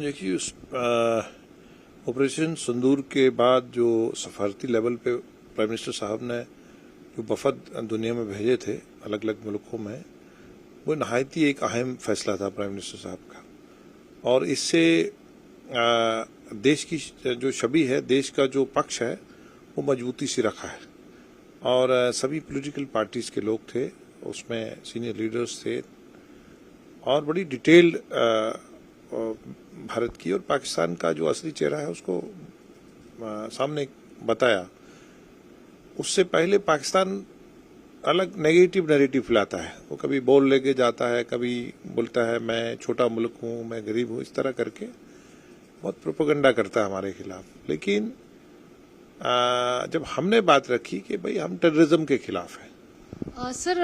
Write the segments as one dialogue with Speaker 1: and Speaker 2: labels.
Speaker 1: देखिए उस ऑपरेशन सिंदूर के बाद जो सफारती लेवल पे प्राइम मिनिस्टर साहब ने जो वफद दुनिया में भेजे थे अलग अलग मुल्कों में, वो नहायत ही एक अहम फैसला था प्राइम मिनिस्टर साहब का। और इससे देश की जो छवि है, देश का जो पक्ष है, वो मजबूती से रखा है। और सभी पॉलिटिकल पार्टीज के लोग थे उसमें, सीनियर लीडर्स थे, और बड़ी डिटेल्ड भारत की और पाकिस्तान का जो असली चेहरा है उसको सामने बताया। उससे पहले पाकिस्तान अलग नेगेटिव नैरेटिव फैलाता है। वो कभी बोल लेके जाता है, कभी बोलता है मैं छोटा मुल्क हूँ, मैं गरीब हूँ, इस तरह करके बहुत प्रोपेगेंडा करता है हमारे खिलाफ। लेकिन जब हमने बात रखी कि भाई हम टेररिज्म के खिलाफ हैं।
Speaker 2: सर,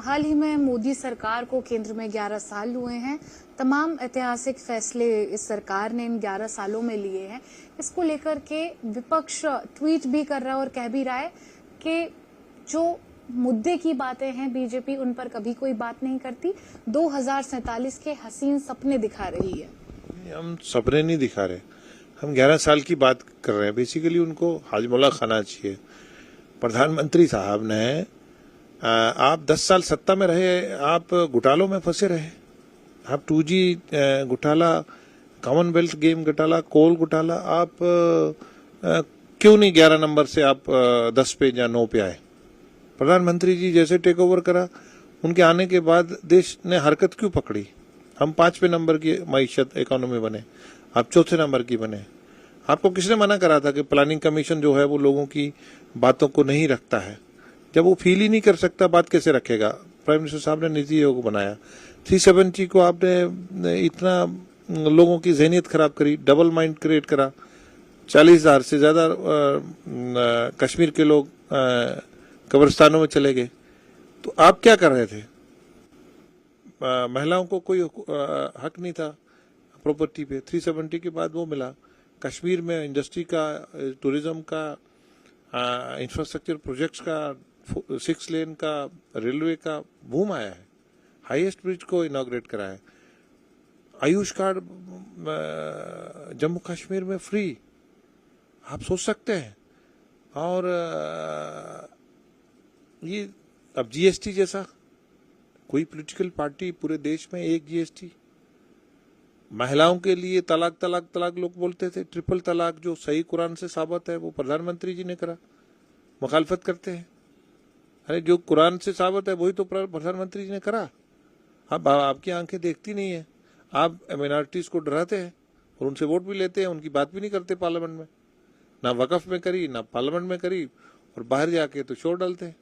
Speaker 2: हाल ही में मोदी सरकार को केंद्र में 11 साल हुए हैं। तमाम ऐतिहासिक फैसले इस सरकार ने इन 11 सालों में लिए हैं। इसको लेकर के विपक्ष ट्वीट भी कर रहा है और कह भी रहा है कि जो मुद्दे की बातें हैं बीजेपी उन पर कभी कोई बात नहीं करती, 2047 के हसीन सपने दिखा रही है।
Speaker 1: हम सपने नहीं दिखा रहे, हम 11 साल की बात कर रहे हैं। बेसिकली उनको हाजमौला खाना चाहिए। प्रधानमंत्री साहब ने आप 10 साल सत्ता में रहे, आप घोटालों में फंसे रहे। आप 2G घोटाला, कॉमनवेल्थ गेम घोटाला, कोल घोटाला, आप क्यों नहीं 11 नंबर से आप 10 पे या 9 पे आए? प्रधानमंत्री जी जैसे टेक ओवर करा, उनके आने के बाद देश ने हरकत क्यों पकड़ी? हम 5वें नंबर की मईशत इकोनॉमी बने, आप 4थे नंबर की बने। आपको किसने मना करा था कि प्लानिंग कमीशन जो है वो लोगों की बातों को नहीं रखता है? जब वो फील ही नहीं कर सकता, बात कैसे रखेगा? प्राइम मिनिस्टर साहब ने नीति आयोग बनाया। 370 को आपने इतना लोगों की जहनियत खराब करी, डबल माइंड क्रिएट करा। 40,000 से ज्यादा कश्मीर के लोग कब्रिस्तानों में चले गए। तो आप क्या कर रहे थे? महिलाओं को कोई हक नहीं था प्रॉपर्टी पे। 370 के बाद वो मिला। कश्मीर में इंडस्ट्री का, टूरिज्म का, इंफ्रास्ट्रक्चर प्रोजेक्ट्स का, 6 लेन का, रेलवे का बूम आया है। हाईएस्ट ब्रिज को इनॉग्रेट करा है। आयुष कार्ड जम्मू कश्मीर में फ्री, आप सोच सकते हैं। और ये अब जीएसटी जैसा कोई पॉलिटिकल पार्टी पूरे देश में एक जीएसटी। महिलाओं के लिए तलाक तलाक तलाक लोग बोलते थे, ट्रिपल तलाक जो सही कुरान से साबित है वो प्रधानमंत्री जी ने करा। मुखालफत करते हैं। अरे जो कुरान से साबित है वही तो प्रधानमंत्री जी ने करा। अब आपकी आंखें देखती नहीं है, आप माइनॉरिटीज को डराते हैं और उनसे वोट भी लेते हैं, उनकी बात भी नहीं करते पार्लियामेंट में। ना वकफ में करी, ना पार्लियामेंट में करी, और बाहर जाके तो शोर डालते हैं।